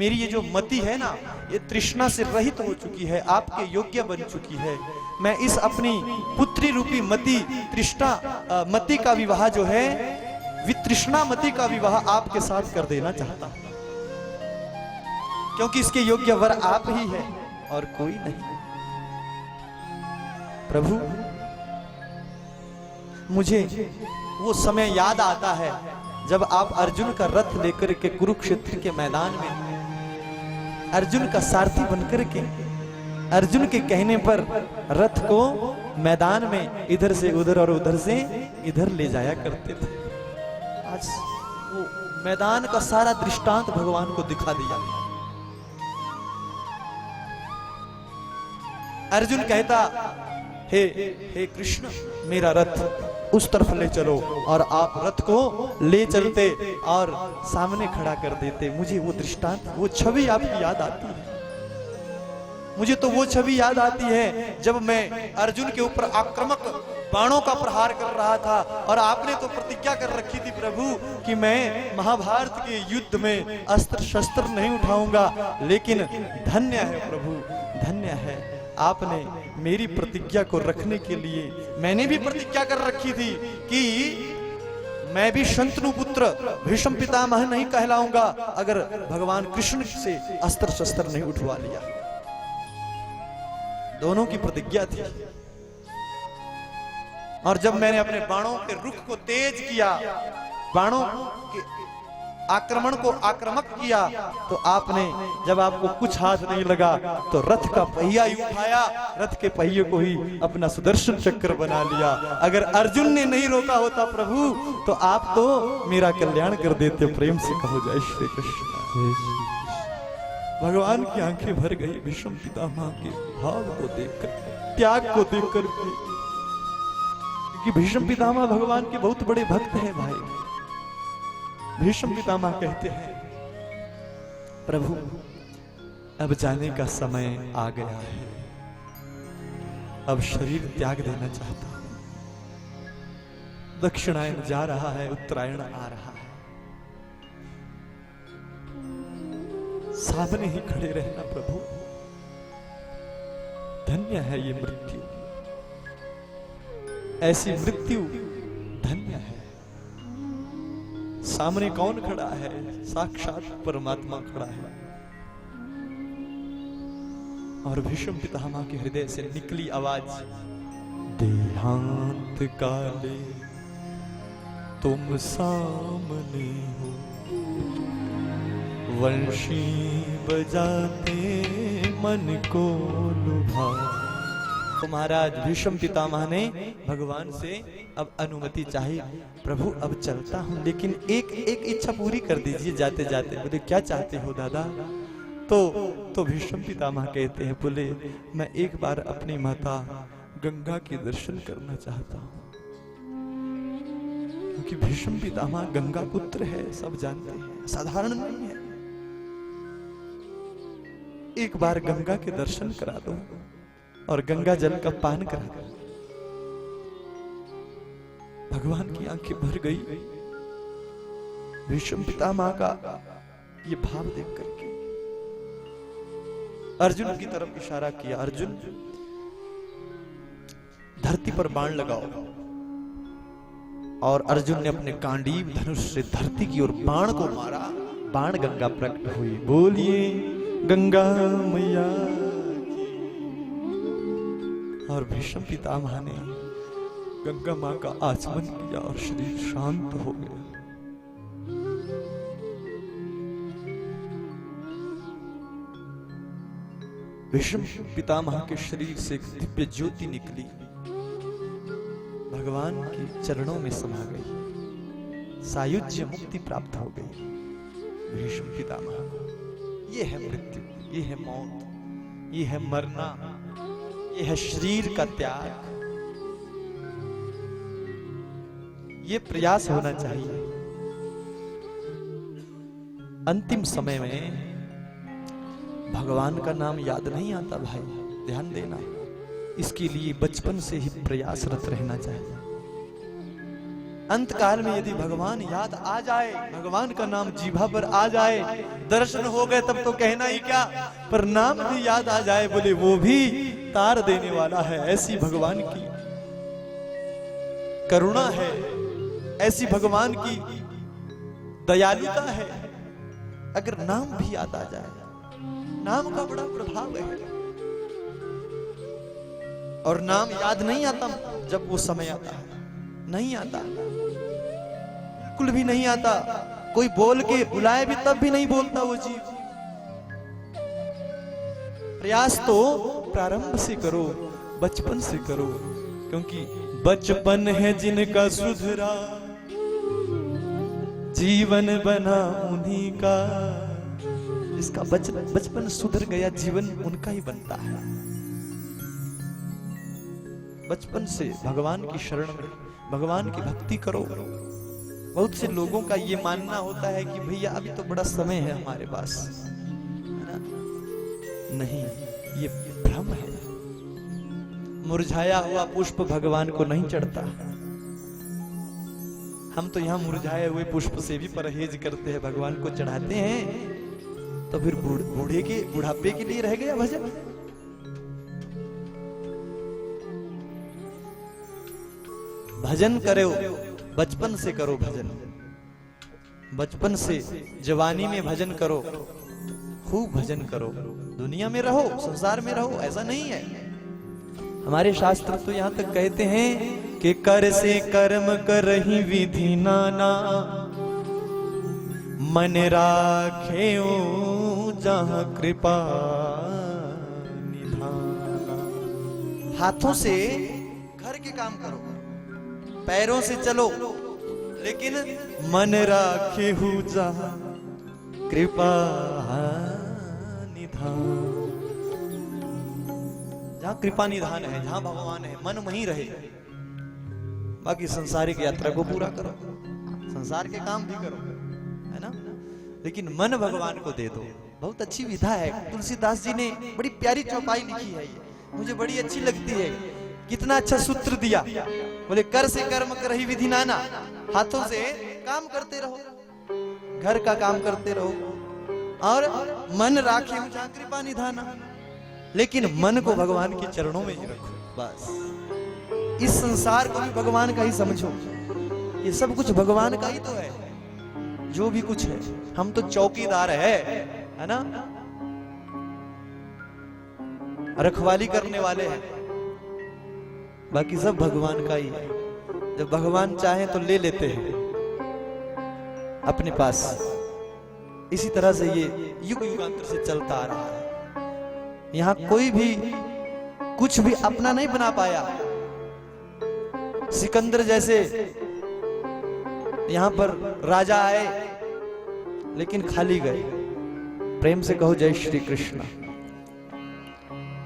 मेरी ये जो मति है ना, ये तृष्णा से रहित हो चुकी है, आपके योग्य बन चुकी है। मैं इस अपनी पुत्री रूपी मति तृष्णा मति का विवाह जो है, वितृष्णा मति का विवाह आपके साथ कर देना चाहता हूं, क्योंकि इसके योग्य वर आप ही है और कोई नहीं। प्रभु, मुझे वो समय याद आता है जब आप अर्जुन का रथ लेकर के कुरुक्षेत्र के मैदान में अर्जुन का सारथी बनकर के अर्जुन के कहने पर रथ को मैदान में इधर से उधर और उधर से इधर ले जाया करते थे। आज वो मैदान का सारा दृष्टांत भगवान को दिखा दिया। अर्जुन कहता, हे कृष्ण, मेरा रथ उस तरफ ले चलो, और आप रथ को ले चलते और सामने खड़ा कर देते। मुझे वो दृष्टांत, वो छवि आपकी याद आती है। मुझे तो वो छवि याद आती है जब मैं अर्जुन के ऊपर आक्रामक बाणों का प्रहार कर रहा था, और आपने तो प्रतिज्ञा कर रखी थी प्रभु कि मैं महाभारत के युद्ध में अस्त्र शस्त्र नहीं उठाऊंगा। लेकिन धन्य है प्रभु, धन्य है, आपने मेरी प्रतिज्ञा को रखने के लिए, मैंने भी प्रतिज्ञा कर रखी थी कि मैं भी शंतनु पुत्र भीष्म पितामह नहीं कहलाऊंगा अगर भगवान कृष्ण से अस्त्र शस्त्र नहीं उठवा लिया। दोनों की प्रतिज्ञा थी। और जब मैंने अपने बाणों के रुख को तेज किया, बाणों के आक्रमण को आक्रामक किया, तो आपने, जब आपको कुछ हाथ नहीं लगा, तो रथ का पहिया ही उठाया, रथ के पहिए को ही अपना सुदर्शन चक्र बना लिया। अगर अर्जुन ने नहीं रोका होता प्रभु, तो आप तो मेरा कल्याण कर देते। प्रेम से कहो जय श्री कृष्ण। भगवान की आंखें भर गई भीष्म पितामह के भाव को देखकर, त्याग को देखकर, क्योंकि भीष्म पितामह भगवान के बहुत बड़े भक्त हैं भाई। भीष्म पितामह कहते हैं, प्रभु अब जाने का समय आ गया है, अब शरीर त्याग देना चाहता हूं। दक्षिणायन जा रहा है, उत्तरायण आ रहा है, सामने ही खड़े रहना प्रभु। धन्य है ये मृत्यु, ऐसी मृत्यु धन्य है। सामने कौन खड़ा है? साक्षात परमात्मा खड़ा है। और भीष्म पितामह के हृदय से निकली आवाज, देहांत काले तुम सामने हो, वंशी बजाते मन को लुभा। तो महाराज भीष्म पितामह ने भगवान से अब अनुमति चाही, प्रभु अब चलता हूं, लेकिन एक इच्छा पूरी कर दीजिए जाते जाते। बोले क्या चाहते हो दादा? तो भीष्म पितामह कहते हैं, बोले मैं एक बार अपनी माता गंगा के दर्शन करना चाहता हूं, क्योंकि भीष्म पितामह गंगा पुत्र है, सब जानते हैं, साधारण नहीं है। एक बार गंगा के दर्शन करा दो और गंगा जल का पान करा दो। भगवान की आंखें भर गई भीष्म पितामह का ये भाव देख करके। अर्जुन की तरफ इशारा किया, अर्जुन धरती पर बाण लगाओ। और अर्जुन ने अपने कांडीव धनुष से धरती की ओर बाण को मारा, बाण गंगा प्रकट हुई। बोलिए गंगा मैया। और भीष्म पितामह ने गंगा मां का आचमन किया और शरीर शांत हो गया। भीष्म पितामह के शरीर से एक दिव्य ज्योति निकली, भगवान के चरणों में समा गई, सायुज्य मुक्ति प्राप्त हो गई भीष्म पितामह को। ये है मृत्यु, ये है मौत, ये है मरना, ये है शरीर का त्याग। ये प्रयास होना चाहिए। अंतिम समय में भगवान का नाम याद नहीं आता भाई, ध्यान देना। इसके लिए बचपन से ही प्रयासरत रहना चाहिए। अंत काल में यदि भगवान याद आ जाए, भगवान का नाम जीभा पर आ जाए, दर्शन हो गए तब तो कहना ही क्या, पर नाम भी याद आ जाए, बोले वो भी तार देने वाला है। ऐसी भगवान की करुणा है, ऐसी भगवान की दयालुता है। अगर नाम भी याद आ जाए, नाम का बड़ा प्रभाव है। और नाम याद नहीं आता जब वो समय आता है, नहीं आता, बिल्कुल भी नहीं आता। कोई बोल के बुलाए भी तब भी नहीं बोलता वो जीव। प्रयास तो प्रारंभ से करो, बचपन से करो, क्योंकि बचपन है जिनका सुधरा, जीवन बना उन्हीं का। जिसका बचपन सुधर गया, जीवन उनका ही बनता है। बचपन से भगवान की शरण में, भगवान की भक्ति करो। बहुत से लोगों का ये मानना होता है कि भैया अभी तो बड़ा समय है हमारे पास, है ना? नहीं, ये भ्रम है। मुरझाया हुआ पुष्प भगवान को नहीं चढ़ता। हम तो यहाँ मुरझाए हुए पुष्प से भी परहेज करते हैं, भगवान को चढ़ाते हैं। तो फिर बुढ़ापे के लिए रह गया भजन। भजन करो, बचपन से करो भजन, बचपन से जवानी में भजन करो, खूब भजन करो। दुनिया में रहो, संसार में रहो, ऐसा नहीं है। हमारे शास्त्र तो यहां तक कहते हैं कि कर से कर्म करहि विधि नाना, मन राखे जहां कृपा निधाना। हाथों से घर के काम करो, पैरों से चलो, लेकिन मन राखे हूं जहां कृपा निधान। जहां कृपा निधान है, जहां भगवान है, मन वहीं रहे। बाकी संसारिक यात्रा को पूरा करो, संसार के काम भी करो, है ना? लेकिन मन भगवान को दे दो। बहुत अच्छी विधा है, तुलसीदास जी ने बड़ी प्यारी चौपाई लिखी है, मुझे बड़ी अच्छी लगती है। कितना अच्छा सूत्र दिया, बोले कर से कर्म करहि विधि नाना। हाथों से काम करते रहो, घर का काम करते रहो, और मन राखे जहां कृपा निधाना। लेकिन मन को भगवान के चरणों में ही रखो, बस। इस संसार को भी भगवान का ही समझो, ये सब कुछ भगवान का ही तो है। जो भी कुछ है, हम तो चौकीदार है ना? रखवाली करने वाले हैं, बाकी सब भगवान का ही है। जब भगवान चाहे तो ले लेते हैं अपने पास। इसी तरह से ये युग युगांतर से चलता आ रहा है। यहां कोई भी कुछ भी अपना नहीं बना पाया। सिकंदर जैसे यहां पर राजा आए, लेकिन खाली गए। प्रेम से कहो जय श्री कृष्ण।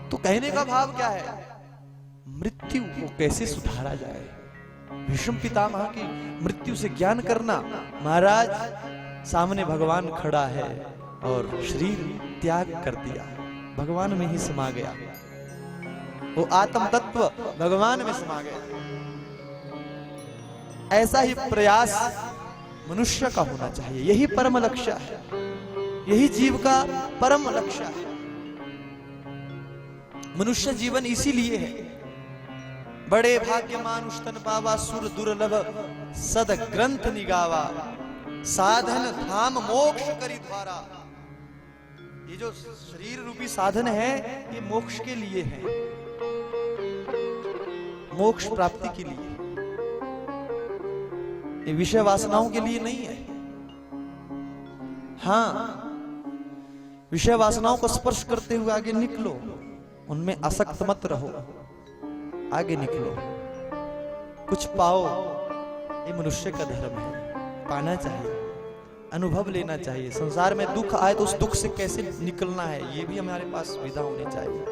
तो कहने का भाव क्या है? मृत्यु को कैसे सुधारा जाए। भीष्म पितामह की मृत्यु से ज्ञान करना। महाराज सामने भगवान खड़ा है और शरीर त्याग कर दिया, भगवान में ही समा गया। वो आत्म तत्व भगवान में समा गया। ऐसा ही प्रयास मनुष्य का होना चाहिए। यही परम लक्ष्य है, यही जीव का परम लक्ष्य है। मनुष्य जीवन इसीलिए है। बड़े भाग्यमान उष्तन पावा, सुर दुर्लभ सद ग्रंथ निगावा, साधन धाम मोक्ष करी द्वारा। ये जो शरीर रूपी साधन है, ये मोक्ष के लिए है, मोक्ष प्राप्ति के लिए। ये विषय वासनाओं के लिए नहीं है। हाँ, विषय वासनाओं को स्पर्श करते हुए आगे निकलो, उनमें आसक्त मत रहो, आगे निकलो, कुछ पाओ। ये मनुष्य का धर्म है, पाना चाहिए, अनुभव लेना चाहिए। संसार में दुख आए तो उस दुख से कैसे निकलना है, ये भी हमारे पास विधा होनी चाहिए।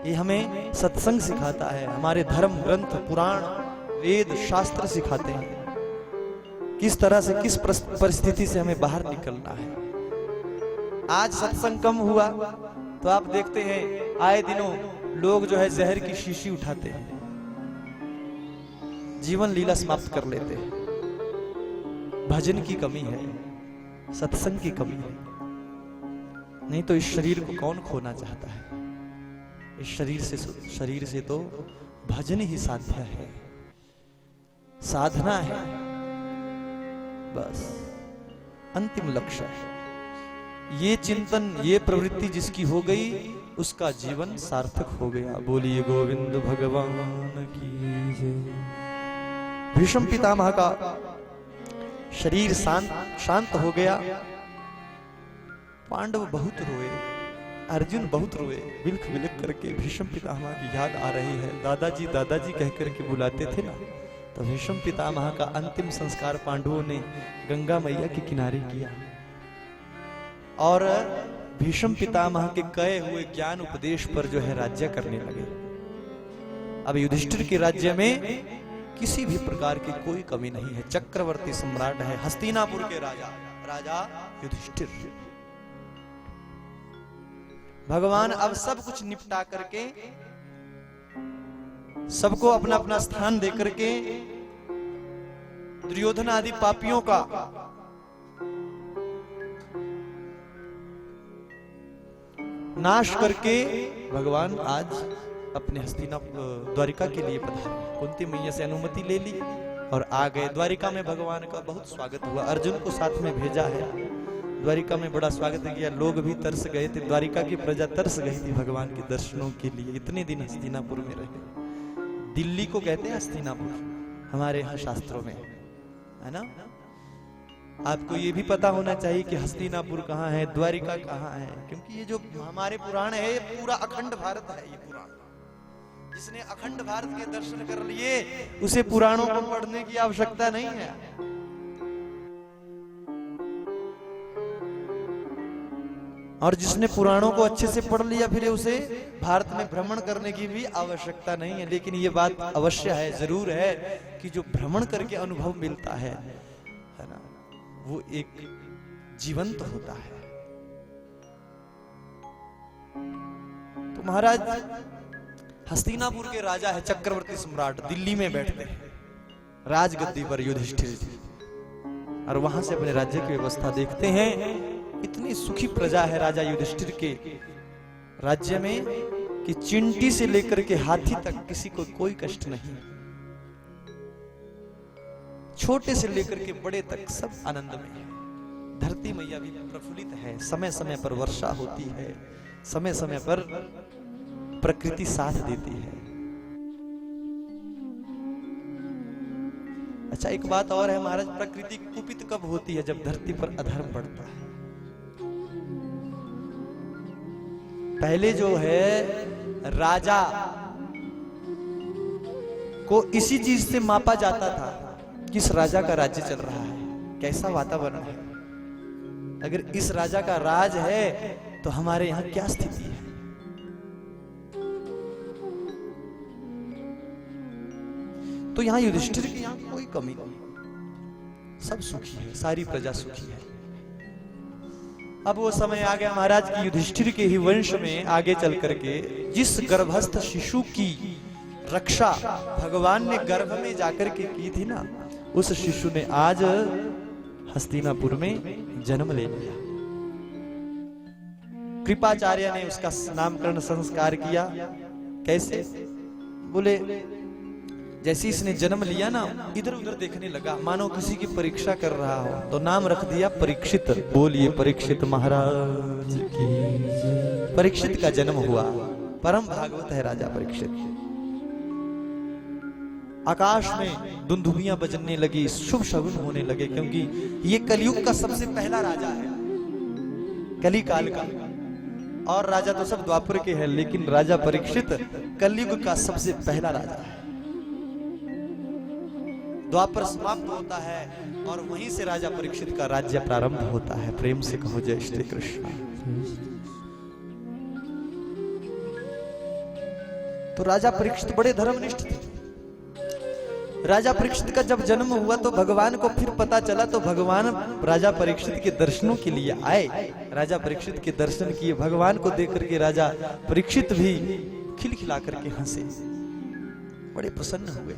ये हमें सत्संग सिखाता है, हमारे धर्म ग्रंथ पुराण वेद शास्त्र सिखाते हैं किस तरह से, किस परिस्थिति से हमें बाहर निकलना है। आज सत्संग कम हुआ तो आप देखते हैं आए दिनों लोग जो है जहर की शीशी उठाते हैं। जीवन लीला समाप्त कर लेते हैं। भजन की कमी है, सत्संग की कमी है, नहीं तो इस शरीर को कौन खोना चाहता है। इस शरीर से तो भजन ही साध्य है, साधना है, बस अंतिम लक्ष्य है। ये चिंतन, ये प्रवृत्ति जिसकी हो गई, उसका जीवन सार्थक हो गया। बोलिए गोविंद भगवान की जय। भीष्म पितामह का शरीर शांत हो गया। पांडव बहुत रोए, अर्जुन बहुत रोए, बिलख बिलख करके भीष्म पितामह की याद आ रही है। दादाजी दादाजी कहकर के बुलाते थे ना, तो भीष्म पितामह का अंतिम संस्कार पांडवों ने गंगा मैया के किनारे किया और भीष्म पितामह के कहे हुए ज्ञान उपदेश पर जो है राज्य करने लगे। अब युधिष्ठिर के राज्य में किसी भी प्रकार की कोई कमी नहीं है। चक्रवर्ती सम्राट है, हस्तिनापुर के राजा युधिष्ठिर। भगवान अब सब कुछ निपटा करके, सबको अपना अपना स्थान देकर के, दुर्योधन आदि पापियों का नाश करके भगवान आज अपने हस्तिनापुर द्वारिका के लिए पधारे। कुंती मैया से अनुमति ले ली और आ गए। द्वारिका में भगवान का बहुत स्वागत हुआ। अर्जुन को साथ में भेजा है। द्वारिका में बड़ा स्वागत किया। लोग भी तरस गए थे, द्वारिका की प्रजा तरस गई थी भगवान के दर्शनों के लिए। इतने दिन हस्तिनापुर में रहे। दिल्ली को कहते हैं हस्तिनापुर हमारे यहाँ शास्त्रों में, है ना। आपको ये भी पता होना चाहिए कि हस्तिनापुर कहाँ है, द्वारिका कहाँ है, क्योंकि ये जो हमारे पुराण है, ये पूरा अखंड भारत है। ये पुराण, जिसने अखंड भारत के दर्शन कर लिए, उसे पुराणों को पढ़ने की आवश्यकता नहीं है। और जिसने पुराणों को अच्छे से पढ़ लिया, फिर उसे भारत में भ्रमण करने की भी आवश्यकता नहीं है। लेकिन ये बात अवश्य है, जरूर है, कि जो भ्रमण करके अनुभव मिलता है ना, वो एक जीवंत होता है। तो महाराज हस्तिनापुर के राजा है, चक्रवर्ती सम्राट, दिल्ली में बैठते हैं राजगद्दी पर युधिष्ठिर जी, और वहां से अपने राज्य की व्यवस्था देखते हैं। इतनी सुखी प्रजा है राजा युधिष्ठिर के राज्य में कि चिंटी से लेकर के हाथी तक किसी को कोई कष्ट नहीं। छोटे से लेकर के बड़े तक सब आनंद में है। धरती मैया भी प्रफुल्लित है, समय समय पर वर्षा होती है, समय समय पर प्रकृति साथ देती है। अच्छा, एक बात और है महाराज, प्रकृति कुपित कब होती है? जब धरती पर अधर्म बढ़ता है। पहले जो है राजा को इसी चीज से मापा जाता था, किस राजा का राज्य चल रहा है, कैसा वातावरण है। अगर इस राजा का राज है तो हमारे यहां क्या स्थिति है। तो यहां युधिष्ठिर की यहां कोई कमी नहीं, सब सुखी है, सारी प्रजा सुखी है। अब वो समय आ गया महाराज की युधिष्ठिर के ही वंश में आगे चल करके जिस गर्भस्थ शिशु की रक्षा भगवान ने गर्भ में जाकर के की थी ना, उस शिशु ने आज हस्तिनापुर में जन्म ले लिया। कृपाचार्य ने उसका नामकरण संस्कार किया। कैसे? बोले जैसे इसने जन्म लिया ना, इधर उधर देखने लगा, मानो किसी की परीक्षा कर रहा हो, तो नाम रख दिया परीक्षित। बोलिए परीक्षित महाराज की। परीक्षित का जन्म हुआ। परम भागवत है राजा परीक्षित। आकाश में दुंदुभियां बजने लगी, शुभ शगुन होने लगे, क्योंकि ये कलयुग का सबसे पहला राजा है, कली काल का। और राजा तो सब द्वापर के हैं, लेकिन राजा परीक्षित कलयुग का सबसे पहला राजा है। द्वापर समाप्त होता है और वहीं से राजा परीक्षित का राज्य प्रारंभ होता है। प्रेम से कहो जय श्री कृष्ण। तो राजा परीक्षित बड़े धर्मनिष्ठ थे। राजा परीक्षित का जब जन्म हुआ तो भगवान को फिर पता चला, तो भगवान राजा परीक्षित के दर्शनों के लिए आए। राजा परीक्षित के दर्शन किए। भगवान को देख करके राजा परीक्षित भी खिलखिला करके हंसे, बड़े प्रसन्न हुए।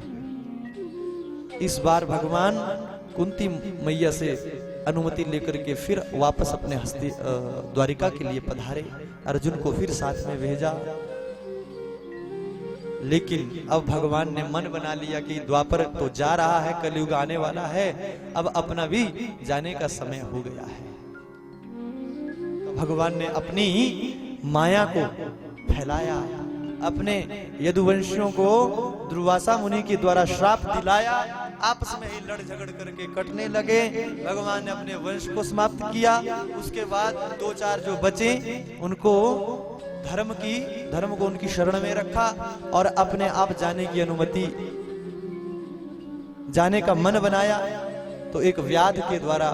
इस बार भगवान कुंती मैया से अनुमति लेकर के फिर वापस अपने हस्ती द्वारिका के लिए पधारे। अर्जुन को फिर साथ में भेजा, लेकिन अब भगवान ने मन बना लिया कि द्वापर तो जा रहा है, कलयुग आने वाला है, अब अपना भी जाने का समय हो गया है। भगवान ने अपनी माया को फैलाया, अपने यदुवंशियों को दुर्वासा मुनि के द्वारा श्राप दिलाया, आपस में ही लड़ झगड़ करके कटने लगे। भगवान ने अपने वंश को समाप्त किया। उसके बाद दो चार जो बचे उनको धर्म को उनकी शरण में रखा और अपने आप जाने की अनुमति, जाने का मन बनाया। तो एक व्याध के द्वारा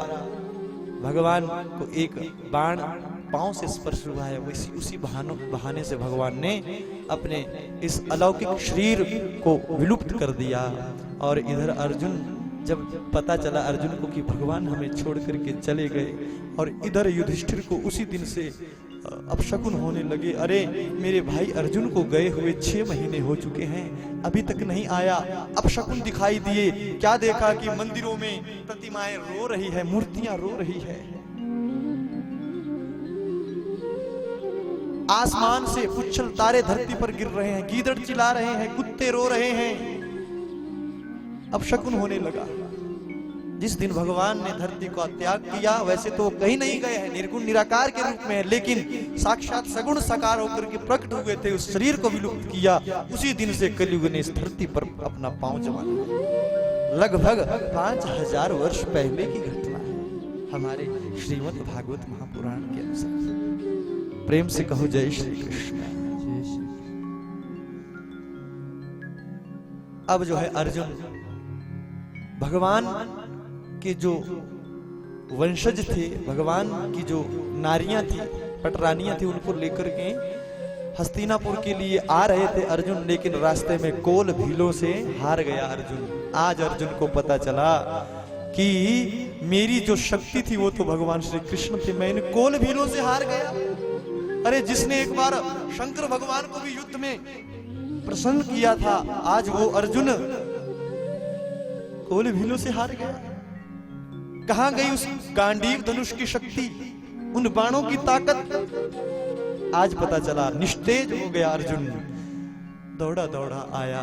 भगवान को एक बाण पांव से स्पर्श हुआ है, उसी बहाने से भगवान ने अपने इस अलौकिक शरीर को विलुप्त कर दिया। और इधर अर्जुन, जब पता चला अर्जुन को कि भगवान हमें छोड़ करके चले गए, और इधर युधिष्ठिर को उसी दिन से अपशकुन होने लगे। अरे मेरे भाई अर्जुन को गए हुए 6 महीने हो चुके हैं, अभी तक नहीं आया। अपशकुन दिखाई दिए। क्या देखा कि मंदिरों में प्रतिमाएं रो रही है, मूर्तियां रो रही है, आसमान से पुच्छल तारे धरती पर गिर रहे हैं, गीदड़ चिल्ला रहे हैं, कुत्ते रो रहे हैं। अब शकुन होने लगा। जिस दिन भगवान ने धरती को त्याग किया, वैसे तो कहीं नहीं गए हैं, निर्गुण निराकार के रूप में है, लेकिन साक्षात सगुण साकार होकर के प्रकट हुए थे, उस शरीर को विलुप्त किया। उसी दिन से कलयुग ने इस धरती पर अपना पांव जमाया। लगभग 5000 वर्ष पहले की घटना है हमारे श्रीमद् भागवत महापुराण के अनुसार। प्रेम से कहो जय श्री कृष्ण। अब जो है अर्जुन भगवान के जो वंशज थे, भगवान की जो नारियां थी, पटरानियां थी, उनको लेकर के हस्तिनापुर के लिए आ रहे थे अर्जुन, लेकिन रास्ते में कोल भीलों से हार गया अर्जुन। आज अर्जुन को पता चला कि मेरी जो शक्ति थी वो तो भगवान श्री कृष्ण थे, मैं इन कोल भीलों से हार गया। अरे जिसने एक बार शंकर भगवान को भी युद्ध में प्रसन्न किया था, आज वो अर्जुन कोल भीलों से हार गया। कहां गई उस गांडीव धनुष की शक्ति, उन बाणों की ताकत? आज पता चला। निस्तेज हो गया अर्जुन। दौड़ा दौड़ा आया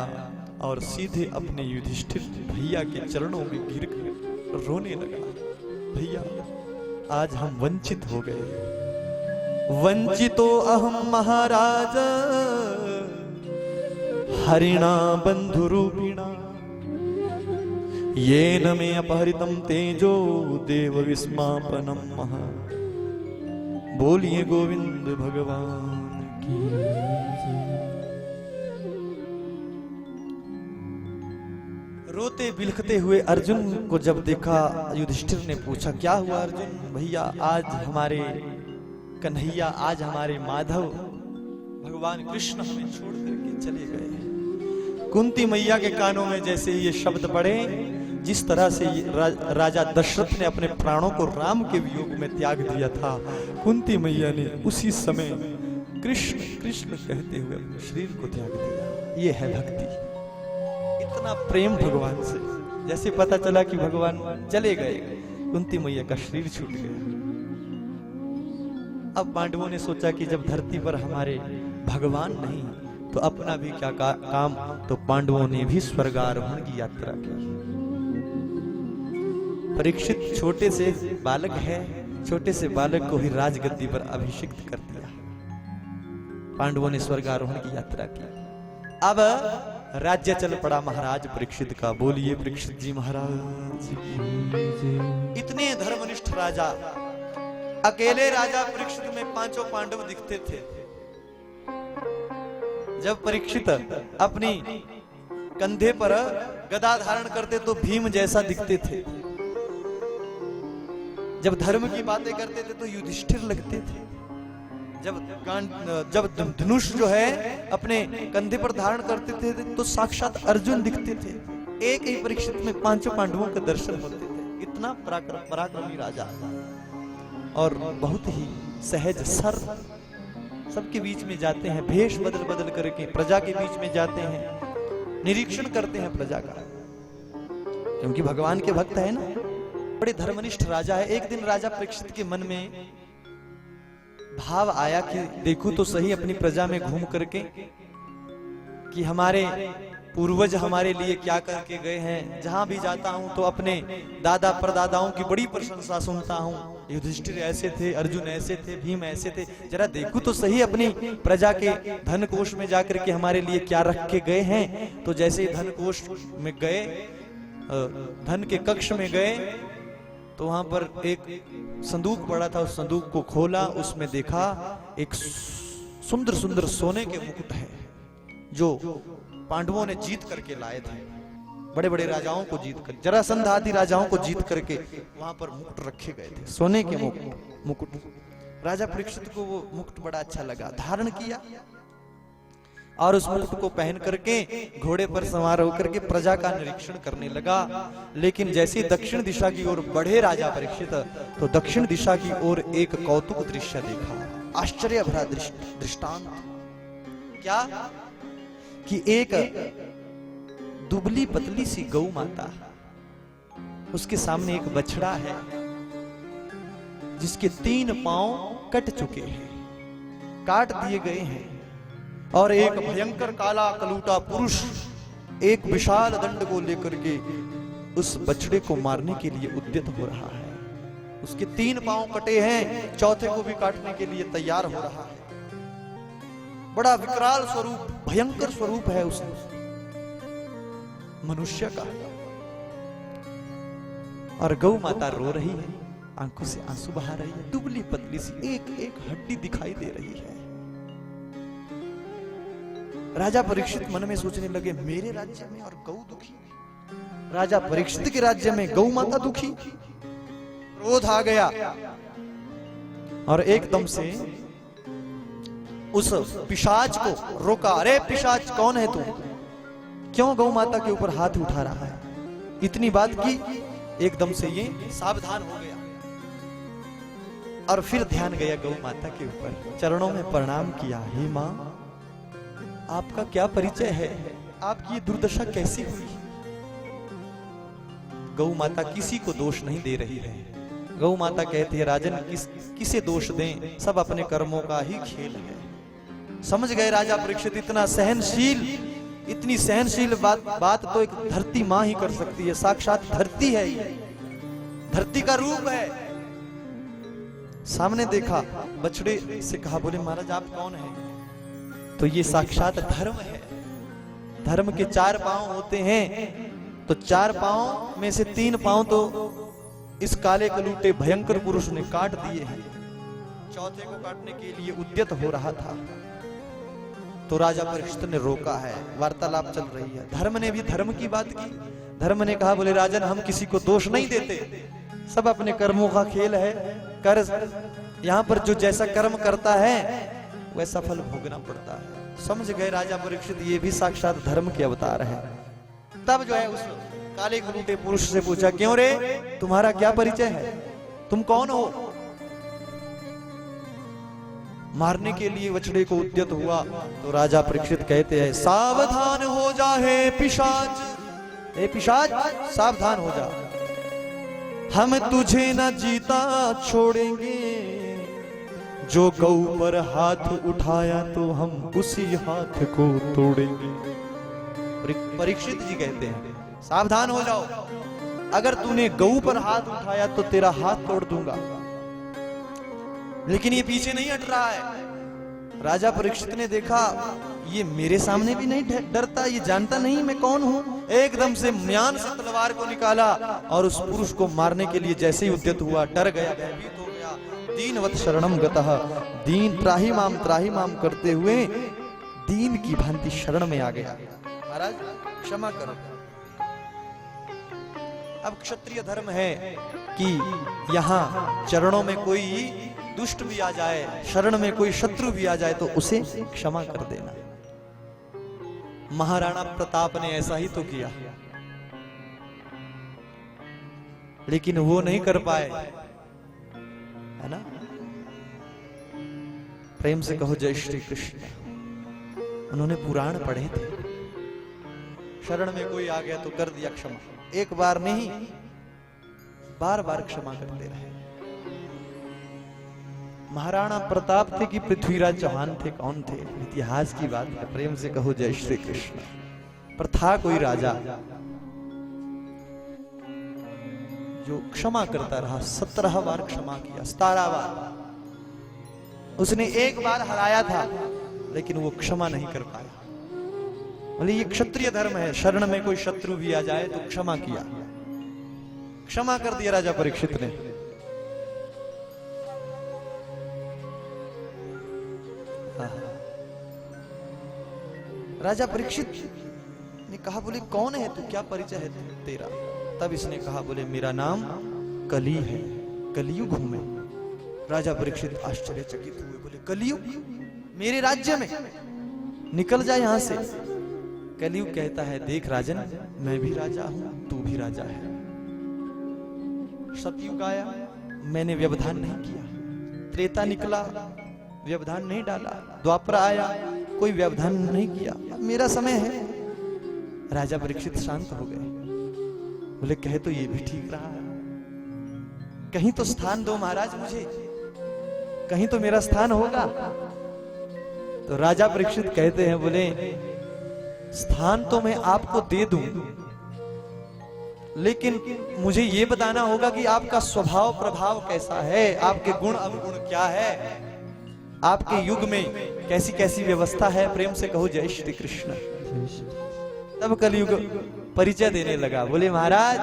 और सीधे अपने युधिष्ठिर भैया के चरणों में गिर कर रोने लगा। भैया आज हम वंचित हो गए, वंचितो अहम महाराज हरिणा बंधुरूपिणा, येन मे अपहरितम तेजो देव विस्मापनम महा। बोलिए गोविंद भगवान की। रोते बिलखते हुए अर्जुन को जब देखा, युधिष्ठिर ने पूछा क्या हुआ अर्जुन? भैया आज हमारे कन्हैया, आज हमारे माधव भगवान कृष्ण हमें छोड़ करके चले गए। कुंती मैया के कानों में जैसे ये शब्द पड़े, जिस तरह से राजा दशरथ ने अपने प्राणों को राम के वियोग में त्याग दिया था, कुंती मैया ने उसी समय कृष्ण कृष्ण कहते हुए अपने शरीर को त्याग दिया। ये है भक्ति, इतना प्रेम भगवान से। जैसे पता चला कि भगवान चले गए, कुंती मैया का शरीर छूट गया। अब पांडवों ने सोचा कि जब धरती पर हमारे भगवान नहीं तो अपना भी क्या काम, तो पांडवों ने भी स्वर्गारोहण की यात्रा की। परीक्षित छोटे से बालक है, छोटे से बालक को ही राजगद्दी पर अभिषिक्त कर दिया। पांडवों ने स्वर्गारोहण की यात्रा की। अब राज्य चल पड़ा महाराज परीक्षित का। बोलिए परीक्षित जी महाराज। इतने धर्मनिष्ठ राजा, अकेले राजा परीक्षित में 5 पांडव दिखते थे। जब परीक्षित अपनी कंधे पर गदा धारण करते तो भीम जैसा दिखते थे, जब धर्म की बातें करते थे तो युधिष्ठिर लगते थे, जब धनुष जो है अपने कंधे पर धारण करते थे तो साक्षात अर्जुन दिखते थे। एक ही परीक्षित में 5 पांडवों के दर्शन होते थे। इतना पराक्रमी राजा और बहुत ही सहज सर, सबके बीच में जाते हैं, भेष बदल बदल करके प्रजा के बीच में जाते हैं, निरीक्षण करते हैं प्रजा का। क्योंकि भगवान के भक्त है ना, बड़े धर्मनिष्ठ राजा है। एक दिन राजा परीक्षित के मन में भाव आया कि देखूं तो सही अपनी प्रजा में घूम करके कि हमारे पूर्वज हमारे लिए क्या करके गए हैं। जहां भी जाता हूं तो अपने दादा परदादाओं की बड़ी प्रशंसा सुनता हूं। युधिष्ठिर ऐसे थे, अर्जुन ऐसे थे, भीम ऐसे थे। जरा देखूं तो सही अपनी प्रजा के धन कोष में जाकर के हमारे लिए क्या रख के गए हैं। तो जैसे धन कोष में गए, धन के कक्ष में गए, तो वहां पर एक संदूक पड़ा था। उस संदूक को खोला, उसमें देखा एक सुंदर सुंदर सोने के मुकुट है जो पांडवों ने जीत करके लाए थे। बड़े बड़े राजाओं को जीत कर, जरासंध आदि राजाओं को जीत करके वहां पर मुकुट रखे गए थे, सोने के मुकुट। राजा परीक्षित को वो मुकुट बड़ा अच्छा लगा, धारण किया और उस मुकुट को पहन करके घोड़े पर सवार होकर के प्रजा का निरीक्षण करने लगा। लेकिन जैसे दक्षिण दिशा की ओर बढ़े राजा परीक्षित, तो दक्षिण दिशा की ओर एक कौतुक दृश्य देखा, आश्चर्य भरा दृष्टांत। क्या कि एक दुबली पतली सी गौ माता, उसके सामने एक बछड़ा है जिसके 3 पांव कट चुके हैं, काट दिए गए हैं, और एक भयंकर काला कलूटा पुरुष एक विशाल दंड को लेकर के उस बछड़े को मारने के लिए उद्यत हो रहा है। उसके 3 पांव कटे हैं, चौथे को भी काटने के लिए तैयार हो रहा है। बड़ा विकराल स्वरूप, भयंकर स्वरूप है उस मनुष्य का। और गौ माता रो रही है, आंखों से आंसू बहा रही है, दुबली पतली सी एक एक हड्डी दिखाई दे रही है। राजा परीक्षित मन में सोचने लगे, मेरे राज्य में और गौ दुखी, राजा परीक्षित के राज्य में गौ माता दुखी। क्रोध आ गया और एकदम से उस पिशाच को रोका। अरे पिशाच, कौन है तू? क्यों गौ माता के ऊपर हाथ उठा रहा है? इतनी बात की, एकदम से ये सावधान हो गया और फिर ध्यान गया गौ माता के ऊपर, चरणों में प्रणाम किया। हे मां, आपका क्या परिचय है? आपकी दुर्दशा कैसी हुई? गौ माता किसी को दोष नहीं दे रही है। गौ माता कहती है, राजन किसे दोष दें, सब अपने कर्मों का ही खेल है। समझ गए राजा परीक्षित, इतना सहनशील, इतनी सहनशील बात तो एक धरती मां ही कर सकती है। साक्षात धरती है, ये धरती का रूप है। सामने देखा, बछड़े से कहा, बोले महाराज आप कौन हैं? तो ये साक्षात धर्म है। धर्म के 4 पांव होते हैं, तो 4 पांव में से 3 पांव तो इस काले कलूटे भयंकर पुरुष ने काट दिए हैं, चौथे को काटने के लिए उद्यत हो रहा था। तो राजा परीक्षित ने रोका है, वार्तालाप चल रही है। धर्म ने भी धर्म की बात की। धर्म ने कहा, बोले राजन हम किसी को दोष नहीं देते, सब अपने कर्मों का खेल है। कर यहाँ पर जो जैसा कर्म करता है वैसा फल भोगना पड़ता है। समझ गए राजा परीक्षित, ये भी साक्षात धर्म के अवतार है। तब जो है उस काले कलूटे पुरुष से पूछा, क्यों रे, तुम्हारा क्या परिचय है? तुम कौन हो? मारने के लिए बछड़े को उद्यत हुआ। तो राजा परीक्षित कहते हैं, सावधान हो जा हे पिशाच, हे पिशाच सावधान हो जा, हम तुझे न जीता छोड़ेंगे। जो गौ पर हाथ उठाया तो हम उसी हाथ को तोड़ेंगे। परीक्षित जी कहते हैं, सावधान हो जाओ, अगर तूने गौ पर हाथ उठाया तो तेरा हाथ तोड़ दूंगा। लेकिन ये पीछे नहीं हट रहा है। राजा परीक्षित ने देखा, ये मेरे सामने भी नहीं डरता, ये जानता नहीं मैं कौन हूं। एकदम से म्यान से तलवार को निकाला और उस पुरुष को मारने के लिए जैसे ही उद्यत हुआ, डर गया, भयभीत हो गया। दीनवत् शरणम गतः, दीन त्राहि माम करते हुए दीन की भांति शरण में आ गया। महाराज क्षमा करो। अब क्षत्रिय धर्म है कि यहाँ चरणों में कोई दुष्ट भी आ जाए, शरण में कोई शत्रु भी आ जाए तो उसे क्षमा कर देना। महाराणा प्रताप ने ऐसा ही तो किया, लेकिन वो नहीं कर पाए, है ना? प्रेम से कहो जय श्री कृष्ण। उन्होंने पुराण पढ़े थे, शरण में कोई आ गया तो कर दिया क्षमा। एक बार नहीं, बार बार क्षमा करते रहे। महाराणा प्रताप थे कि पृथ्वीराज चौहान थे, कौन थे? इतिहास की बात है, प्रेम से कहो जय श्री कृष्ण। पर था कोई राजा जो क्षमा करता रहा, 17 बार क्षमा किया, 17 बार। उसने एक बार हराया था लेकिन वो क्षमा नहीं कर पाया। बोले ये क्षत्रिय धर्म है, शरण में कोई शत्रु भी आ जाए तो क्षमा किया, क्षमा कर दिया राजा परीक्षित ने। राजा परीक्षित ने कहा, बोले कौन है तू, क्या परिचय है तेरा? तब इसने कहा, बोले मेरा नाम कली है, कलियुग हूं मैं। राजा परीक्षित आश्चर्यचकित हुए, बोले कलियुग मेरे राज्य में, निकल जा यहां से। कलियुग कहता है, देख राजन, मैं भी राजा हूं, तू भी राजा है। सतयुग आया, मैंने व्यवधान नहीं किया। त्रेता निकला, व्यवधान नहीं डाला। द्वापर आया, कोई व्यवधान नहीं किया। मेरा समय है। राजा परीक्षित शांत हो गए। बोले कहे तो ये भी ठीक रहा, कहीं तो स्थान दो महाराज मुझे, कहीं तो मेरा स्थान होगा। तो राजा परीक्षित कहते हैं, बोले स्थान तो मैं आपको दे दूं, लेकिन मुझे ये बताना होगा कि आपका स्वभाव प्रभाव कैसा है, आपके गुण अवगुण क्या है, आपके युग में कैसी कैसी व्यवस्था है। प्रेम से कहो जय श्री कृष्ण। तब कलियुग परिचय देने लगा। बोले महाराज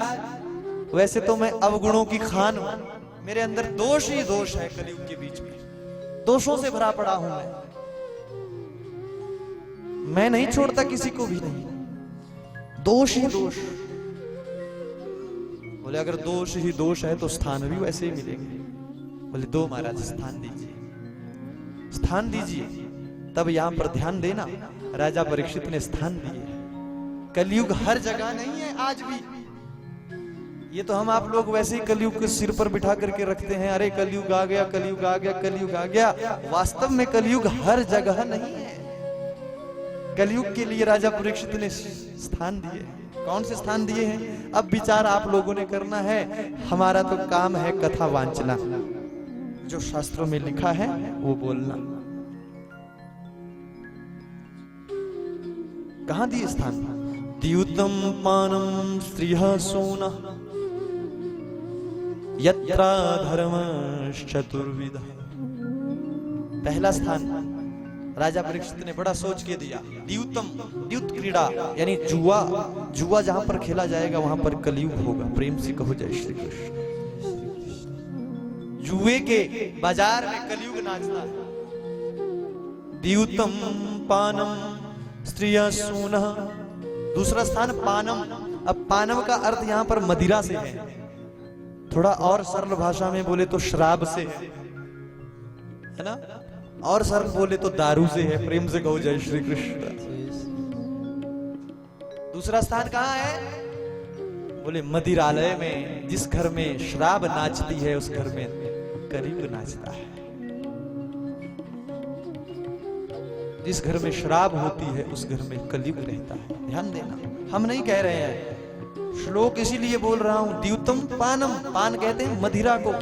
वैसे तो मैं अवगुणों की खान हूं, मेरे अंदर दोष ही दोष है, कलियुग के बीच में दोषों से भरा पड़ा हूं मैं नहीं छोड़ता किसी को भी नहीं, दोष ही दोष। बोले अगर दोष ही दोष है तो स्थान भी वैसे ही मिलेंगे। बोले दो महाराज स्थान दीजिए, स्थान दीजिए। तब यहां पर ध्यान देना, राजा परीक्षित ने स्थान दिए। कलयुग हर जगह नहीं है आज भी। ये तो हम आप लोग वैसे ही कलयुग के सिर पर बिठा करके रखते हैं, अरे कलयुग आ गया, कलयुग आ गया, कलयुग आ गया। वास्तव में कलयुग हर जगह नहीं है। कलयुग के लिए राजा परीक्षित ने स्थान दिए। कौन से स्थान दिए हैं अब विचार आप लोगों ने करना है। हमारा तो काम है कथा वांचना, जो शास्त्रों में लिखा है वो बोलना। कहां दिए स्थान? द्यूतम पानम स्त्रियः सोनः यत्रा धर्मश्चतुर्विधः। पहला स्थान राजा परीक्षित ने बड़ा सोच के दिया। द्यूतम, द्यूत क्रीड़ा यानी जुआ, जुआ जहां पर खेला जाएगा वहां पर कलयुग होगा। प्रेम से कहो जय श्री कृष्ण। जुए के बाजार में कलयुग नाचता है। द्यूतम पानम स्त्रियः सोनः। दूसरा स्थान पानम। अब पानम का अर्थ यहां पर मदिरा से है, थोड़ा और सरल भाषा में बोले तो शराब से है ना, और सरल बोले तो दारू से है। प्रेम से कहो जय श्री कृष्ण। दूसरा स्थान कहां है? बोले मदिरालय में। जिस घर में शराब नाचती है उस घर में कलयुग नाचता है। जिस घर में शराब होती है उस घर में कलयुग रहता है। ध्यान देना, हम नहीं कह रहे हैं, श्लोक इसीलिए बोल रहा हूं। द्यूतम पानम, पान कहते हैं मदिरा को,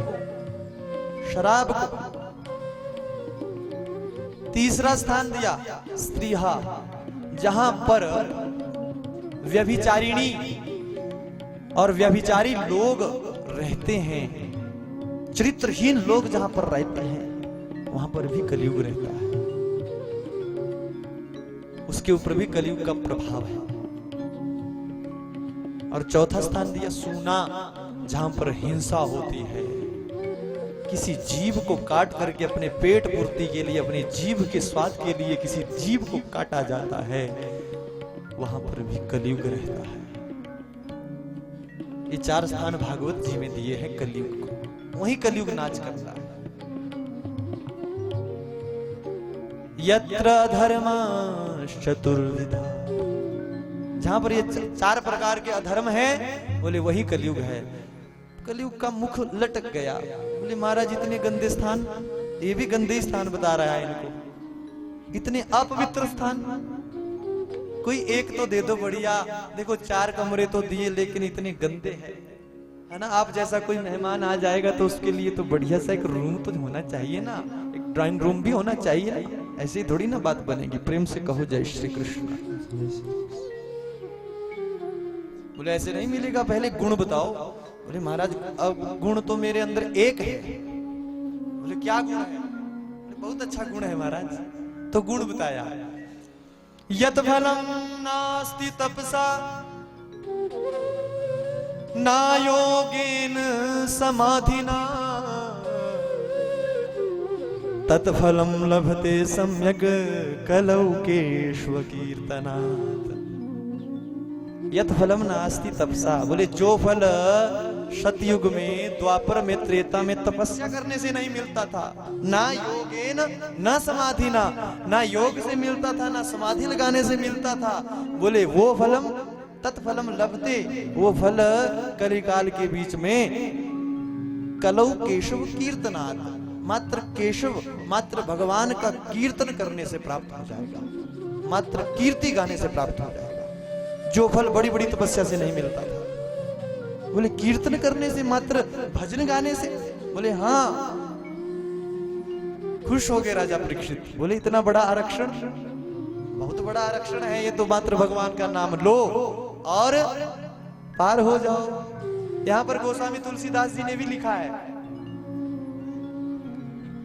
शराब को। तीसरा स्थान दिया स्त्रीहा, जहां पर व्यभिचारिणी और व्यभिचारी लोग रहते हैं, चरित्रहीन लोग जहां पर रहते हैं वहां पर भी कलयुग रहता है। उसके ऊपर भी कलयुग का प्रभाव है। और चौथा स्थान दिया सूना, जहां पर हिंसा होती है, किसी जीव को काट करके अपने पेट पूर्ति के लिए, अपने जीभ के स्वाद के लिए किसी जीव को काटा जाता है, वहां पर भी कलयुग रहता है। ये चार स्थान भागवत जी में दिए हैं कलयुग को, वही कलयुग नाच करता है। यत्र धर्मश्चतुर्विधा, जहां पर ये चार प्रकार के अधर्म है, बोले वही कलयुग है। कलयुग का मुख लटक गया। बोले महाराज इतने गंदे स्थान, ये भी गंदे स्थान बता रहा है इनको, इतने अपवित्र स्थान कोई एक तो दे दो बढ़िया। देखो 4 कमरे तो दिए लेकिन इतने गंदे हैं, है ना। आप जैसा कोई मेहमान आ जाएगा तो उसके लिए तो बढ़िया सा एक रूम तो होना चाहिए ना, एक ड्राइंग रूम भी होना चाहिए ना। ऐसे ही थोड़ी ना बात बनेगी। प्रेम से कहो जय श्री कृष्ण। बोले ऐसे नहीं मिलेगा, पहले गुण बताओ। बोले महाराज अब गुण तो मेरे अंदर एक है। बोले क्या गुण है? बोले बहुत अच्छा गुण है महाराज। तो गुण बताया, यत फलम नास्ति तपसा ना योगेन समाधिना तत्फलम लभते सम्यक कलौकेश्व कीर्तनात्। यत फलम नास्ति तपसा, बोले जो फल सतयुग में, द्वापर में, त्रेता में तपस्या करने से नहीं मिलता था, ना योगेन ना समाधिना, ना योग से मिलता था ना समाधि लगाने से मिलता था। बोले वो फलम तत्फलम लभते, वो फल कलिकाल के बीच में कलौ केशव कीर्तनात्, मात्र केशव, मात्र भगवान का कीर्तन करने से प्राप्त हो जाएगा, मात्र कीर्ति गाने से प्राप्त हो जाएगा, जो फल बड़ी बड़ी तपस्या से नहीं मिलता था। बोले कीर्तन करने से, मात्र भजन गाने से? बोले हाँ। खुश हो गए राजा परीक्षित। बोले इतना बड़ा आरक्षण, बहुत बड़ा आरक्षण है ये तो, मात्र भगवान का नाम लो और पार हो जाओ। यहां पर गोस्वामी तुलसीदास जी ने भी लिखा है,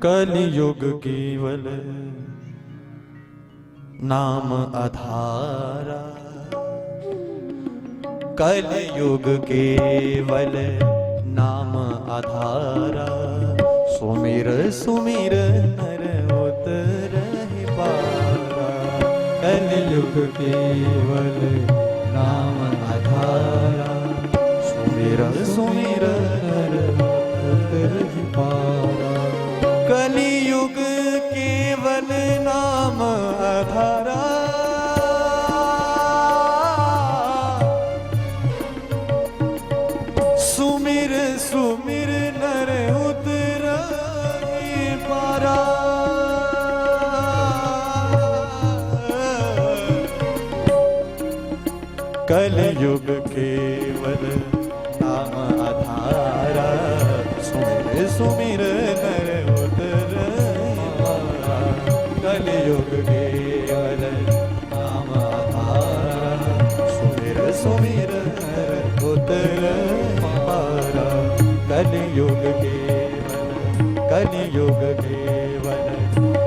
कलियुग केवल नाम आधारा, कलियुग केवल नाम आधारा, सुमिर सुमिर नर उतरहि पारा। कलियुग केवल नाम आधारा, सुमिर सुमिर नर उतरहि पारा। कलियुग केवल नाम आधारा, सुमिर सुमिर नर उतरहि पारा। कलियुग केवल नाम आधारा, सुमिर सुमिर नर उतरहि पारा। कलियुग केवल नाम आधारा, सुमिर सुमिर नर उतरहि पारा। कलियुग केवल, कलियुग केवल,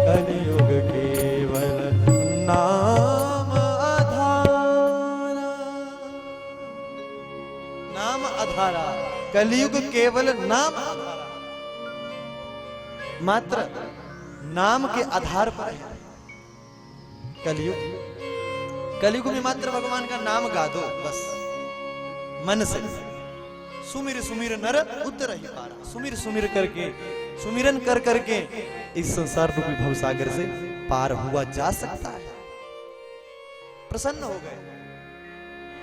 कलियुग केवल नाम आधारा, नाम आधारा। कलियुग केवल नाम आधारा, मात्र नाम के आधार पर है कलियुग। कलियुग में मात्र भगवान का नाम गा दो बस मन से। सुमिर सुमिर नर उतरहि पारा, सुमिर सुमिर करके, सुमिरन कर करके इस संसार रूपी भवसागर से पार हुआ जा सकता है। प्रसन्न हो गए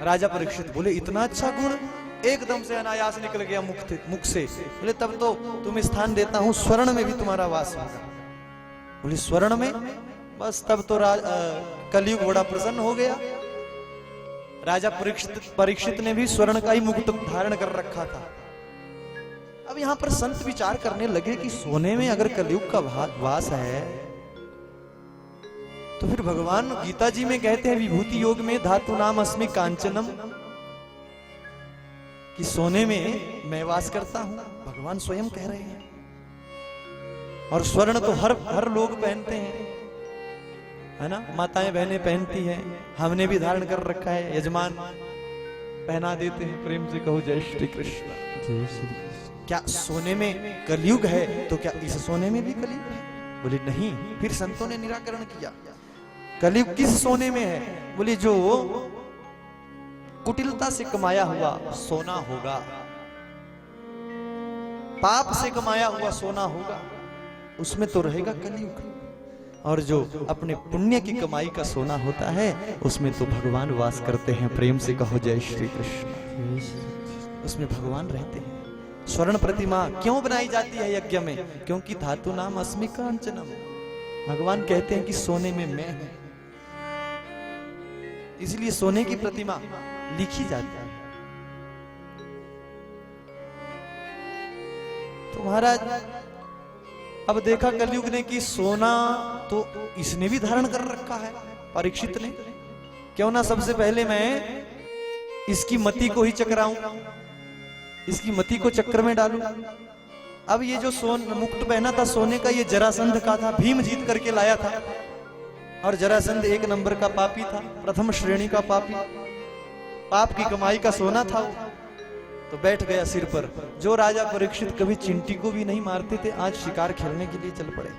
राजा परीक्षित। बोले इतना अच्छा गुण एकदम से अनायास निकल गया मुख से। बोले तब तो तुम्हें स्थान देता हूं, स्वर्ण में भी तुम्हारा वास होगा। बोले स्वर्ण में? बस तब तो कलियुग बड़ा प्रसन्न हो गया। राजा परीक्षित ने भी स्वर्ण का ही मुकुट धारण कर रखा था। अब यहां पर संत विचार करने लगे कि सोने में अगर कलियुग का वास है तो फिर भगवान गीता जी में कहते हैं विभूति योग में धातु नाम अस्मि कांचनम, कि सोने में मैं वास करता हूं, भगवान स्वयं कह रहे हैं। और स्वर्ण तो हर लोग पहनते हैं, है ना, माताएं बहनें पहनती हैं, हमने भी धारण कर रखा है, यजमान पहना देते हैं। प्रेम से कहो जय श्री कृष्ण। जय श्री कृष्ण। क्या सोने में कलयुग है तो क्या इस सोने में भी कलयुग है? बोले नहीं। फिर संतों ने निराकरण किया, कलयुग किस सोने में है? बोले जो कुटिलता से कमाया हुआ सोना होगा, पाप से कमाया हुआ सोना होगा, उसमें तो रहेगा कलयुग। और जो अपने पुण्य की कमाई का सोना होता है उसमें तो भगवान वास करते हैं। प्रेम से कहो जय श्री कृष्ण। उसमें भगवान रहते हैं। स्वर्ण प्रतिमा क्यों बनाई जाती है यज्ञ में? क्योंकि धातु नाम अस्मि कांचनम, भगवान कहते हैं कि सोने में मैं हूं। इसलिए सोने की प्रतिमा लिखी जाती है। तो महाराज अब देखा कलयुग ने कि सोना तो इसने भी धारण कर रखा है परीक्षित ने, क्यों ना सबसे पहले मैं इसकी मति को ही चकराऊं, इसकी मति को चक्कर में डालूं। अब ये जो मुकुट पहना था सोने का, ये जरासंध का था, भीम जीत करके लाया था। और जरासंध एक नंबर का पापी था, प्रथम श्रेणी का पापी, पाप की कमाई का सोना था वो। तो बैठ गया सिर पर। जो राजा परीक्षित कभी चिंटी को भी नहीं मारते थे, आज शिकार खेलने के लिए चल पड़े।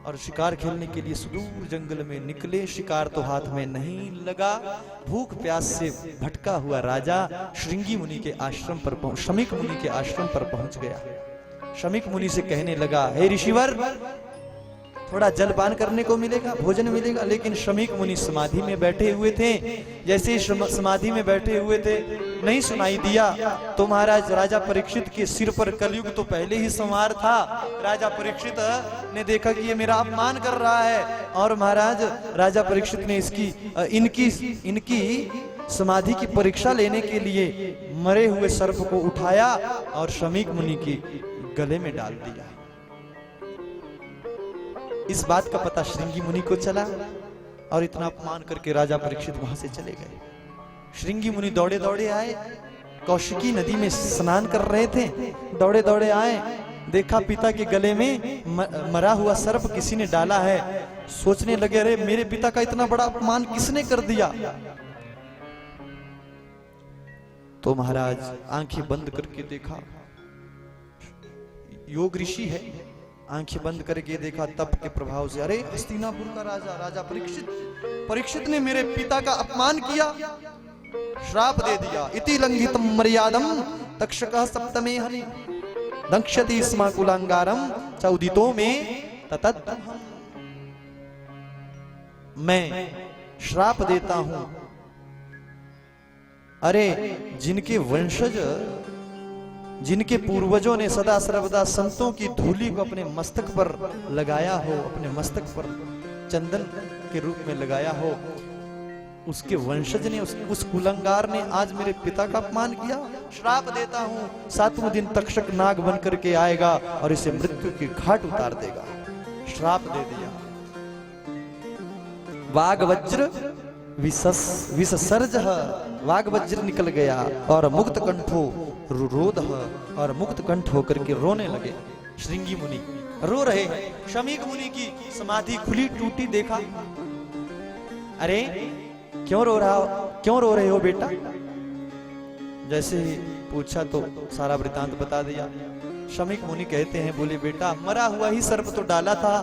और शिकार खेलने के लिए सुदूर जंगल में निकले। शिकार तो हाथ में नहीं लगा। भूख प्यास से भटका हुआ राजा श्रृंगी मुनि के आश्रम पर शमीक मुनि के आश्रम पर पहुंच गया। शमीक मुनि से कहने लगा, हे ऋषिवर, थोड़ा जलपान करने को मिलेगा, भोजन मिलेगा। लेकिन शमीक मुनि समाधि में बैठे हुए थे। जैसे ही समाधि में बैठे हुए थे, नहीं सुनाई दिया। तो महाराज राजा परीक्षित के सिर पर, कलयुग तो पहले ही संवार था, राजा परीक्षित ने देखा कि ये मेरा अपमान कर रहा है। और महाराज राजा परीक्षित ने इनकी समाधि की परीक्षा लेने के लिए मरे हुए सर्प को उठाया और शमीक मुनि की गले में डाल दिया। इस बात का पता श्रृंगी मुनि को चला और इतना अपमान करके राजा परीक्षित वहां से चले गए। श्रृंगी मुनि दौड़े दौड़े आए, कौशिकी नदी में स्नान कर रहे थे। दौड़े दौड़े आए, देखा पिता के गले में मरा हुआ सर्प किसी ने डाला है। सोचने लगे, अरे मेरे पिता का इतना बड़ा अपमान किसने कर दिया। तो महाराज आंखें बंद करके देखा, योग ऋषि है। आंखें बंद करके देखा, तप के प्रभाव से, अरे हस्तिनापुर का राजा परीक्षित ने मेरे पिता का अपमान किया, श्राप दे दिया। इति लंघितम मर्यादम तक्षकः सप्तमे हनि दंक्षति स्म कुलांगारम चौदितो में ततत्। मैं श्राप देता हूं। अरे जिनके वंशज, जिनके पूर्वजों ने सदा सर्वदा संतों की धूली को अपने मस्तक पर लगाया हो, अपने मस्तक पर चंदन के रूप में लगाया हो, उसके वंशज ने, उस कुलंगार ने आज मेरे पिता का अपमान किया। श्राप देता हूं, 7वें दिन तक्षक नाग बन करके आएगा और इसे मृत्यु की घाट उतार देगा। श्राप दे दिया। वाग वज्र विससर्ज, वाग वज्र निकल गया और मुक्त कंठो रोध, और मुक्त कंठ होकर के रोने लगे। श्रृंगी मुनि रो रहे हैं। शमीक मुनि की समाधि खुली टूटी देखा। अरे क्यों रो रहे हो बेटा? जैसे ही पूछा तो सारा वृतांत बता दिया। शमीक मुनि कहते हैं, बोले बेटा मरा हुआ ही सर्प तो डाला था,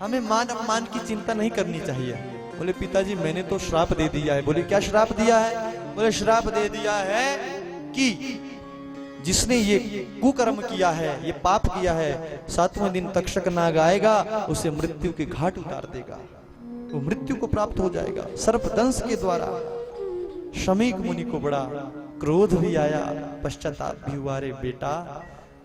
हमें मान अपमान की चिंता नहीं करनी चाहिए। बोले पिताजी मैंने तो श्राप दे दिया है। बोले क्या श्राप दिया है? बोले श्राप दे दिया है कि जिसने ये कुकर्म किया है, ये पाप किया है, 7वें दिन तक्षक नाग आएगा, उसे मृत्यु के घाट उतार देगा, वो मृत्यु को प्राप्त हो जाएगा सर्प दंश के द्वारा। शमीक मुनि को बड़ा क्रोध भी आया, पश्चाताप भी हुआ। रे बेटा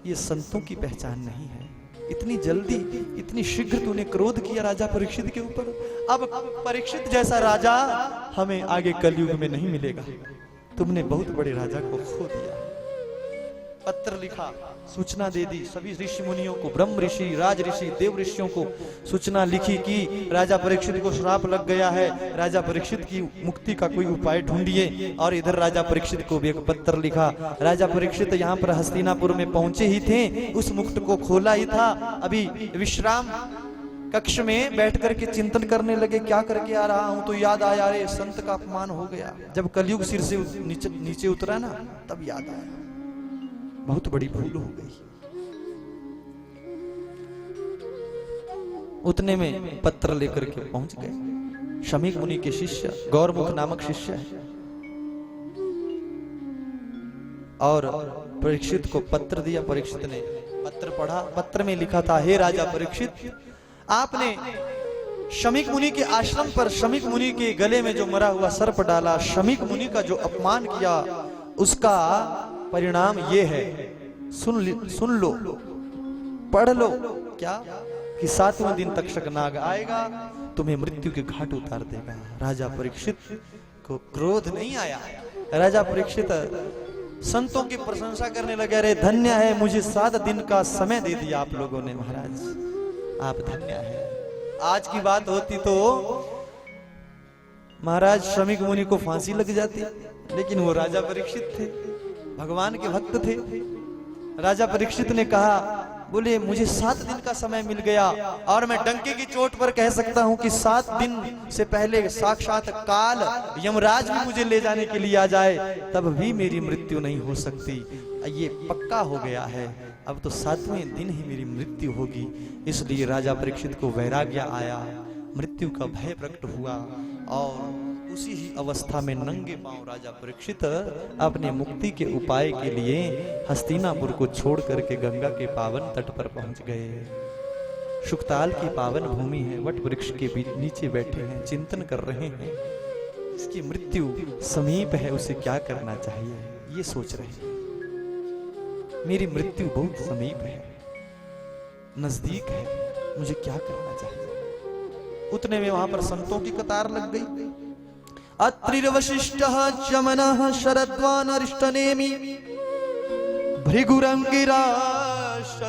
ये संतों की पहचान नहीं है, इतनी जल्दी इतनी शीघ्र तूने क्रोध किया राजा परीक्षित के ऊपर। अब परीक्षित जैसा राजा हमें आगे कलयुग में नहीं मिलेगा। तुमने बहुत बड़े राजा को खो दिया। पत्र लिखा, सूचना दे दी सभी ऋषि मुनियों को, ब्रह्म ऋषि, राज ऋषि, देव ऋषियों को सूचना लिखी कि राजा परीक्षित को श्राप लग गया है, राजा परीक्षित की मुक्ति का कोई उपाय ढूंढिए। और इधर राजा परीक्षित को भी एक पत्र लिखा। राजा परीक्षित यहाँ पर हस्तिनापुर में पहुंचे ही थे, उस मुकुट को खोला ही था, अभी विश्राम कक्ष में बैठ करके चिंतन करने लगे, क्या करके आ रहा हूं, तो याद आया अरे संत का अपमान हो गया। जब कलयुग सिर से नीचे उतरा ना, तब याद आया बहुत बड़ी भूल हो गई। उतने में पत्र लेकर के पहुंच गए। शमीक मुनि के शिष्य गौरमुख नामक शिष्य है, और परीक्षित को पत्र दिया। परीक्षित ने पत्र पढ़ा। पत्र में लिखा था, हे राजा परीक्षित, आपने शमीक मुनि के आश्रम पर शमीक मुनि के गले में जो मरा हुआ सर्प डाला, शमीक मुनि का जो अपमान किया, उसका परिणाम ये है, सुन लो, पढ़ लो। क्या? कि 7वें दिन तक्षक नाग आएगा, तुम्हें मृत्यु के घाट उतार देगा। राजा परीक्षित को क्रोध नहीं आया। राजा परीक्षित संतों की प्रशंसा करने लगे, अरे धन्य है, मुझे 7 दिन का समय दे दिया आप लोगों ने, महाराज आप धन्य है। आज की बात होती तो महाराज श्रमिक मुनि को फांसी लग जाती, लेकिन वो राजा परीक्षित थे, भगवान के भक्त थे। राजा परीक्षित ने कहा, बोले मुझे 7 दिन का समय मिल गया और मैं डंके की चोट पर कह सकता हूं कि 7 दिन से पहले साक्षात काल यमराज भी मुझे ले जाने के लिए आ जाए, तब भी मेरी मृत्यु नहीं हो सकती। ये पक्का हो गया है, अब तो 7वें दिन ही मेरी मृत्यु होगी। इसलिए राजा परीक्षित को वैराग्य आया, मृत्यु का भय प्रकट हुआ और उसी ही अवस्था में नंगे पांव राजा परीक्षित अपने मुक्ति के उपाय के लिए हस्तिनापुर को छोड़ करके गंगा के पावन तट पर पहुंच गए। शुकताल की पावन भूमि है, वट वृक्ष के नीचे बैठे हैं, चिंतन कर रहे हैं। इसकी मृत्यु समीप है, उसे क्या करना चाहिए ये सोच रहे हैं। मेरी मृत्यु बहुत समीप है, नजदीक है, मुझे क्या करना चाहिए। उतने में वहां पर संतों की कतार लग गई। अत्रिर्वशिष्ठः चमनः शरद्वान अरिष्टनेमि भृगुरंगिराश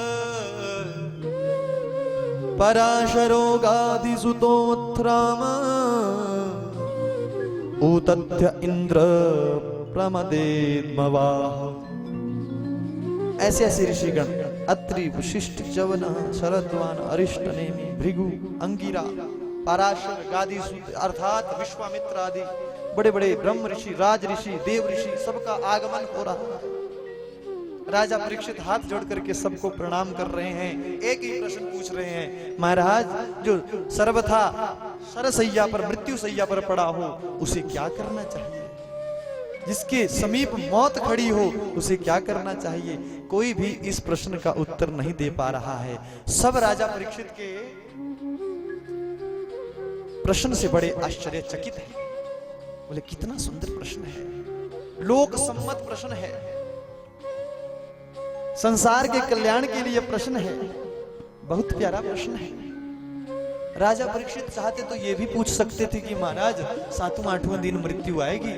पराशरोगादिसुतोत्थ्राम ऊतथ्य इंद्र प्रमदेद्मवाह। ऐसे ऐसे ऋषिगण अत्रि वशिष्ठ चवन शरद्वान अरिष्टनेमि भृगु अंगिरा पराशर गादी अर्थात विश्वामित्र आदि बड़े बड़े ब्रह्म ऋषि, राज ऋषि, देव ऋषि, सबका आगमन हो रहा। राजा परीक्षित हाथ जोड़ करके सबको प्रणाम कर रहे हैं, एक ही प्रश्न पूछ रहे हैं, महाराज जो सर्वथा सरसैया पर मृत्यु सैया पर पड़ा हो उसे क्या करना चाहिए, जिसके समीप मौत खड़ी हो उसे क्या करना चाहिए। कोई भी इस प्रश्न का उत्तर नहीं दे पा रहा है। सब राजा परीक्षित के प्रश्न से बड़े आश्चर्यचकित हैं। बोले कितना सुंदर प्रश्न है, लोक सम्मत प्रश्न है, संसार के कल्याण के लिए प्रश्न है, बहुत प्यारा प्रश्न है। राजा परीक्षित चाहते तो ये भी पूछ सकते थे कि महाराज 7वां 8वां दिन मृत्यु आएगी,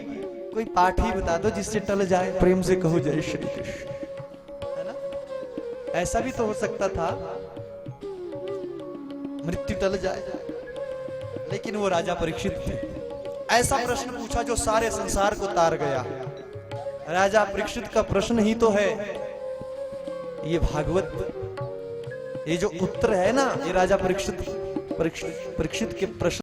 कोई पाठ ही बता दो जिससे टल जाए, प्रेम से कहो जय श्री कृष्ण, है ना। ऐसा भी तो हो सकता था, मृत्यु टल जाए। लेकिन वो राजा परीक्षित थे, ऐसा प्रश्न पूछा जो सारे संसार को तार गया। राजा परीक्षित का प्रश्न ही तो है ये भागवत, ये जो उत्तर है ना, ये राजा परीक्षित के प्रश्न